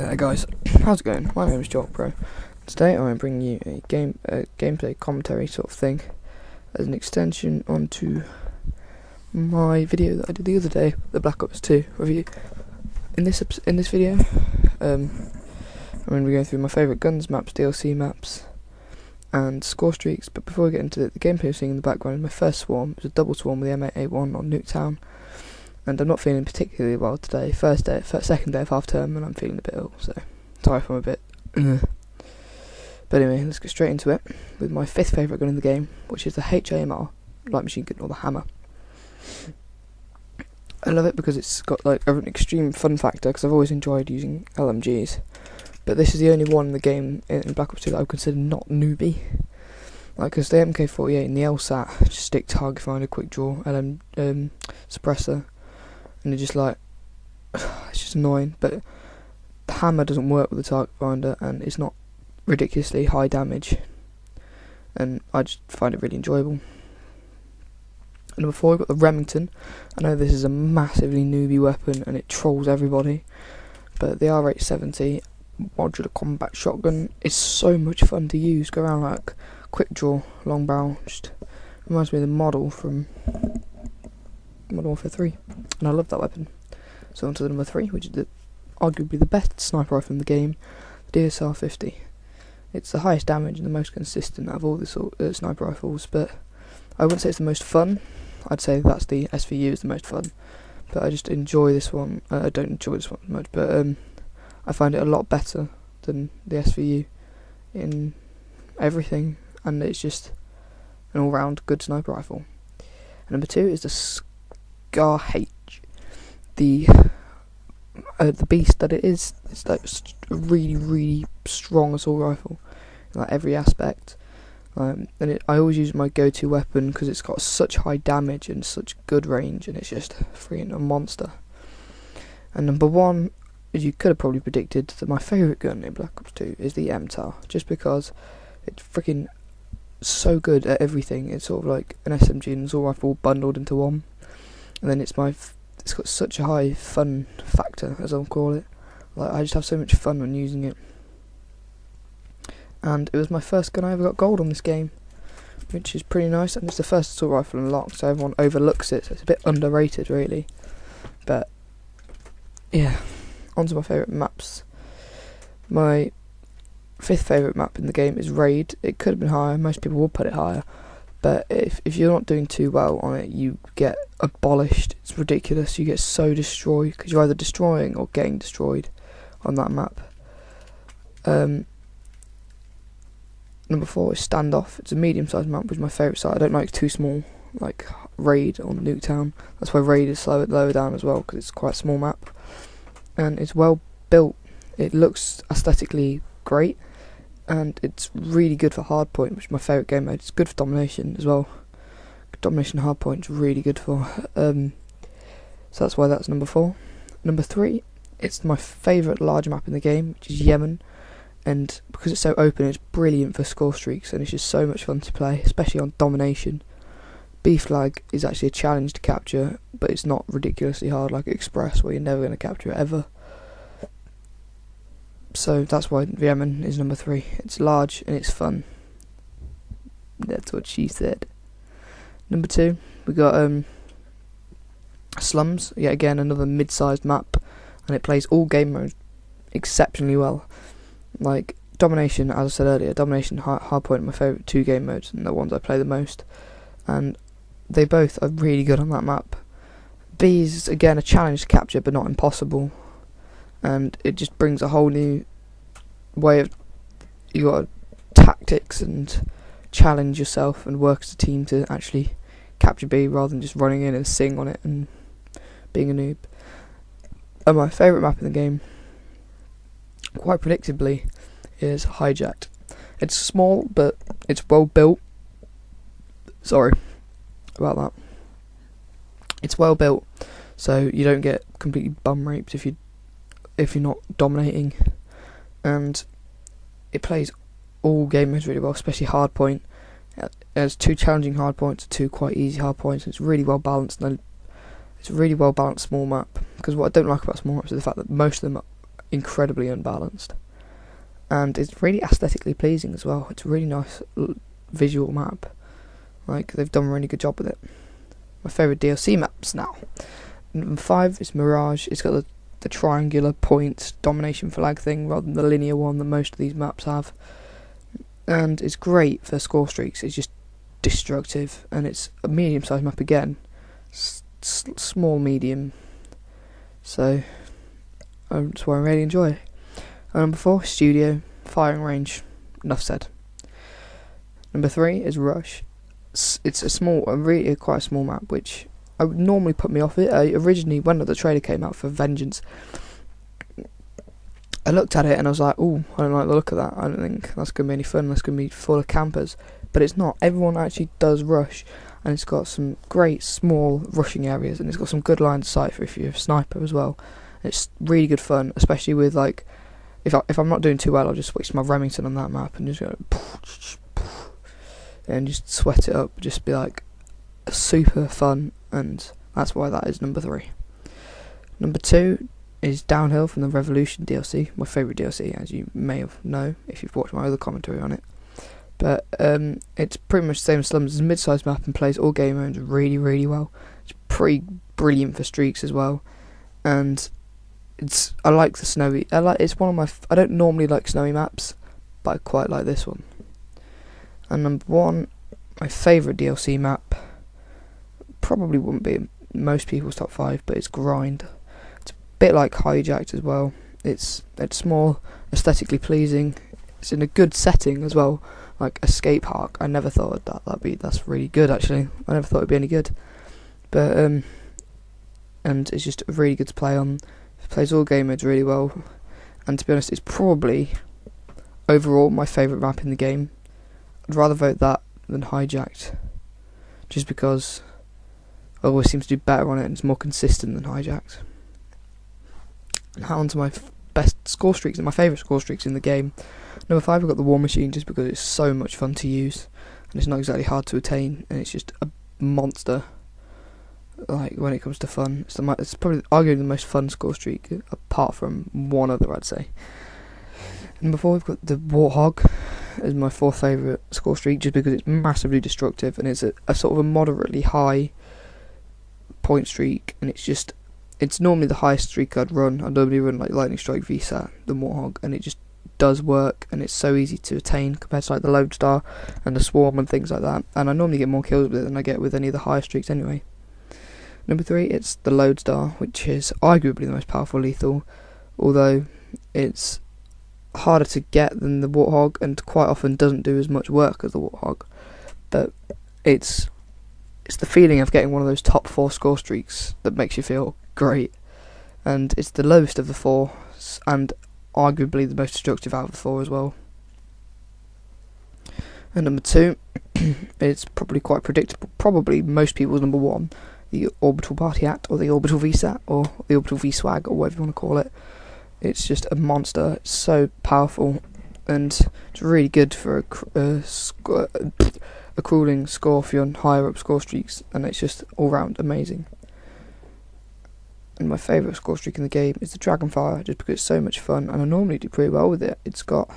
Hey guys, how's it going? My name is Joel Pro. Today I'm bringing you a gameplay commentary sort of thing as an extension onto my video that I did the other day, the Black Ops 2 review. In this video, I'm going to be going through my favourite guns, maps, DLC maps, and Scorestreaks. But before we get into it, the gameplay you're seeing in the background is my first swarm. It was a double swarm with the M8A1 on Nuketown. And I'm not feeling particularly well today. Second day of half term, and I'm feeling a bit ill, so sorry if I'm a bit. But anyway, let's get straight into it with my fifth favourite gun in the game, which is the HAMR, light machine gun, or the hammer. I love it because it's got like an extreme fun factor, because I've always enjoyed using LMGs, but this is the only one in the game in Black Ops 2 that I would consider not newbie. Like, because the MK48 and the LSAT, just stick, target finder, quick draw, suppressor. And it's just like, it's just annoying, but the hammer doesn't work with the target finder, and it's not ridiculously high damage, and I just find it really enjoyable. And number 4, we've got the Remington. I know this is a massively newbie weapon, and it trolls everybody, but the R870 modular combat shotgun is so much fun to use. Go around like quick draw, long barrel, just reminds me of the model from Modern Warfare 3, and I love that weapon. So on to the number 3, which is arguably the best sniper rifle in the game, the DSR-50. It's the highest damage and the most consistent out of all the sniper rifles, but I wouldn't say it's the most fun. I'd say that's the SVU is the most fun, but I just enjoy this one. I don't enjoy this one as much, but I find it a lot better than the SVU in everything, and it's just an all-round good sniper rifle. And number 2 is the H, the beast that it is. It's like a really strong assault rifle in like every aspect, and I always use my go-to weapon because it's got such high damage and such good range, and it's just freaking a monster. And number 1, as you could have probably predicted, that my favourite gun in Black Ops 2 is the MTAR, just because it's freaking so good at everything. It's sort of like an SMG and assault rifle bundled into one. And then it's got such a high fun factor, as I'll call it. Like, I just have so much fun when using it. And it was my first gun I ever got gold on this game, which is pretty nice. And it's the first assault rifle unlocked, so everyone overlooks it. So it's a bit underrated, really. But yeah, on to my favourite maps. My 5th favourite map in the game is Raid. It could have been higher. Most people would put it higher. But if you're not doing too well on it, you get abolished. It's ridiculous. You get so destroyed because you're either destroying or getting destroyed on that map. Number 4 is Standoff. It's a medium-sized map, which is my favourite site. I don't like too small, like Raid on Nuketown. That's why Raid is lower down as well, because it's quite a small map. And it's well built. It looks aesthetically great. And it's really good for hardpoint, which is my favourite game mode. It's good for domination as well. Domination hardpoint is really good for. So that's why that's number 4. Number 3, it's my favourite large map in the game, which is Yemen. And because it's so open, it's brilliant for Scorestreaks, and it's just so much fun to play, especially on domination. B flag is actually a challenge to capture, but it's not ridiculously hard like Express, where you're never going to capture it ever. So that's why Yemen is number 3. It's large and it's fun. That's what she said. Number 2, we got Slums. Yet again, another mid-sized map, and it plays all game modes exceptionally well. Like Domination, as I said earlier, Domination, Hardpoint are my favourite 2 game modes, and the ones I play the most. And they both are really good on that map. B is again a challenge to capture, but not impossible. And it just brings a whole new way of, you got tactics and challenge yourself and work as a team to actually capture B, rather than just running in and sing on it and being a noob. And my favourite map in the game, quite predictably, is Hijacked. It's small, but it's well built. Sorry about that. It's well built, so you don't get completely bum raped if you're not dominating, and it plays all game modes really well, especially hardpoint. It has 2 challenging hardpoints, 2 quite easy hardpoints. It's really well balanced, and it's a really well balanced small map. Because what I don't like about small maps is the fact that most of them incredibly unbalanced, and it's really aesthetically pleasing as well. It's a really nice visual map. Like, they've done a really good job with it. My favourite DLC maps now. Number 5 is Mirage. It's got the triangular point domination flag thing rather than the linear one that most of these maps have. And it's great for Scorestreaks. It's just destructive, and it's a medium-sized map again. Small, medium. So, that's why I really enjoy it. And number 4, Studio. Firing range. Enough said. Number 3 is Rush. It's quite a small map, which I would normally put me off it. Originally, when the trailer came out for Vengeance, I looked at it and I was like, "Oh, I don't like the look of that. I don't think that's going to be any fun. That's going to be full of campers." But it's not. Everyone actually does rush, and it's got some great small rushing areas, and it's got some good line of sight for if you're a sniper as well. It's really good fun, especially with, like, if I'm not doing too well, I'll just switch to my Remington on that map and just go and just sweat it up. Just be like super fun, and that's why that is number 3. Number 2 is Downhill from the Revolution DLC, my favourite DLC, as you may have know if you've watched my other commentary on it. But it's pretty much the same as Slums. It's a mid-sized map and plays all game modes really, really well. It's pretty brilliant for streaks as well, and I like the snowy. It's one of my. I don't normally like snowy maps, but I quite like this one. And number 1, my favourite DLC map, probably wouldn't be in most people's top 5, but it's Grind. It's a bit like Hijacked as well. It's small, aesthetically pleasing. It's in a good setting as well, like Escape Park. I never thought that's really good actually. I never thought it'd be any good, but and it's just really good to play on. It plays all game modes really well, and to be honest, it's probably overall my favourite map in the game. I'd rather vote that than Hijacked, just because I always seem to do better on it and it's more consistent than Hijacked. Now on to my best Scorestreaks and my favourite Scorestreaks in the game. Number 5, I've got the War Machine, just because it's so much fun to use and it's not exactly hard to attain, and it's just a monster. Like, when it comes to fun, it's probably arguably the most fun Scorestreak, apart from one other, I'd say. Number 4, we've got the Warthog as my 4th favourite Scorestreak, just because it's massively destructive and it's a sort of a moderately high point streak, and it's normally the highest streak I'd run. I'd normally run like Lightning Strike VSAT, the Warthog, and it just does work, and it's so easy to attain compared to like the Lodestar and the Swarm and things like that, and I normally get more kills with it than I get with any of the higher streaks anyway. Number 3, it's the Lodestar, which is arguably the most powerful lethal, although it's harder to get than the Warthog and quite often doesn't do as much work as the Warthog, but it's the feeling of getting one of those top 4 Scorestreaks that makes you feel great, and it's the lowest of the 4 and arguably the most destructive out of the 4 as well. And number 2, it's probably quite predictable, probably most people's number 1, the Orbital Party Act, or the Orbital VSAT, or the Orbital VSWAG, or whatever you want to call it. It's just a monster. It's so powerful, and it's really good for accruing score if you're on higher up score streaks, and it's just all round amazing. And my favourite score streak in the game is the Dragonfire, just because it's so much fun, and I normally do pretty well with it. It's got,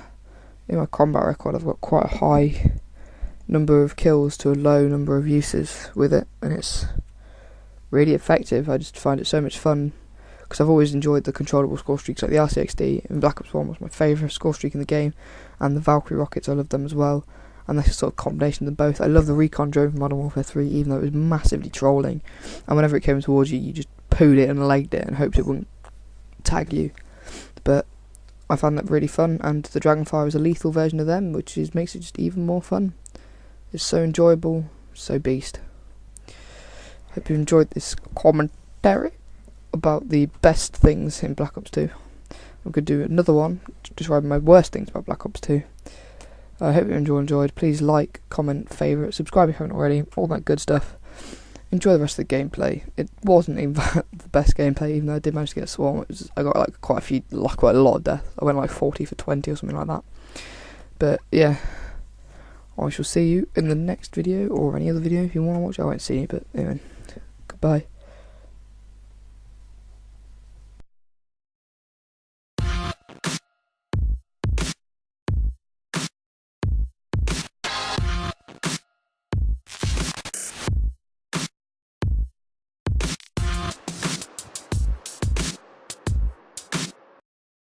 in my combat record, I've got quite a high number of kills to a low number of uses with it, and it's really effective. I just find it so much fun, because I've always enjoyed the controllable score streaks, like the RCXD and Black Ops 1 was my favourite score streak in the game, and the Valkyrie rockets, I love them as well, and that's a sort of combination of them both. I love the recon drone from Modern Warfare 3, even though it was massively trolling, and whenever it came towards you, you just pooed it and legged it and hoped it wouldn't tag you. But I found that really fun, and the Dragonfire is a lethal version of them, which makes it just even more fun. It's so enjoyable, so beast. Hope you enjoyed this commentary about the best things in Black Ops 2. I'm going to do another one describing my worst things about Black Ops 2. I hope you enjoyed. Please like, comment, favourite, subscribe if you haven't already, all that good stuff. Enjoy the rest of the gameplay. It wasn't even the best gameplay, even though I did manage to get a Swarm. I got like quite a lot of death. I went like 40 for 20 or something like that. But yeah, I shall see you in the next video, or any other video if you want to watch. I won't see you, but anyway, goodbye.